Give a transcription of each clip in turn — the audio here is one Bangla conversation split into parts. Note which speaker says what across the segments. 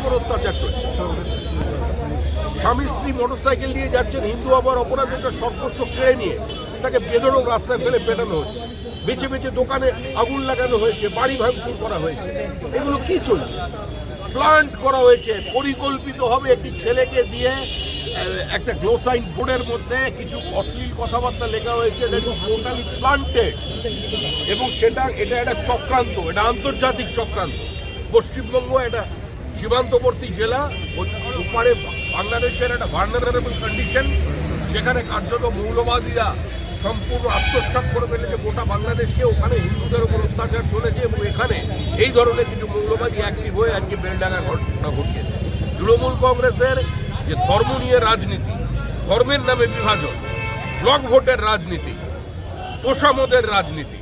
Speaker 1: উপর অত্যাচার চলছে। স্বামী স্ত্রী মোটরসাইকেল নিয়ে যাচ্ছেন, হিন্দু আবার অপরাধীরা সর্বস্ব কেড়ে নিয়ে তাকে বেদরক রাস্তায় ফেলে পেটানো হচ্ছে, বেছে বেছে দোকানে আগুন লাগানো হয়েছে, বাড়ি ভাঙচুর করা হয়েছে। এগুলো কি চলছে? প্লান্ট করা হয়েছে পরিকল্পিতভাবে একটি ছেলেকে দিয়ে একটা গ্লোসাইন বোর্ডের মধ্যে কিছু অশ্লীল কথাবার্তা লেখা হয়েছে, দ্যাট ইজ টোটালি প্লান্টেড। এবং এটা একটা চক্রান্ত, এটা আন্তর্জাতিক চক্রান্ত। পশ্চিমবঙ্গ এটা সীমান্তবর্তী জেলা, ওপারে বাংলাদেশের একটা ভার্নারেবল কন্ডিশন, যেখানে কার্যত মৌলবাদীরা সম্পূর্ণ আত্মসাৎ করে ফেলেছে গোটা বাংলাদেশকে। ওখানে হিন্দুদের উপর অত্যাচার চলেছে এবং এখানে এই ধরনের কিছু মৌলবাদী অ্যাক্টিভ হয়ে আজকে বেলডাঙ্গার ঘটনা ঘটিয়েছে। তৃণমূল কংগ্রেসের যে ধর্ম নিয়ে রাজনীতি, ধর্মের নামে বিভাজন, ব্লক ভোটের রাজনীতি, তোষামদের রাজনীতি,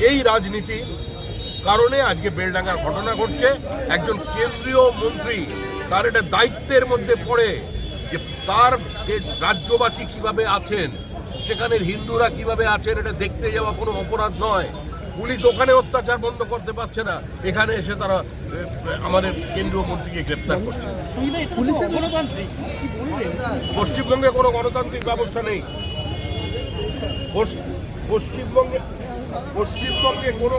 Speaker 1: এই রাজনীতির কারণে আজকে বেলডাঙ্গার ঘটনা ঘটছে। একজন কেন্দ্রীয় মন্ত্রী তার এটা দায়িত্বের মধ্যে পড়ে যে তার যে রাজ্যবাসী কিভাবে আছেন, সেখানের হিন্দুরা কিভাবে আছেন, এটা দেখতে যাওয়া কোনো অপরাধ নয়। পুলিশ ওখানে অত্যাচার বন্ধ করতে পারছে না, এখানে এসে তারা আমাদের কেন্দ্রীয় মন্ত্রীকে গ্রেপ্তার করছে। পশ্চিমবঙ্গে কোনো গণতান্ত্রিক ব্যবস্থা নেই। পশ্চিমবঙ্গে কোনো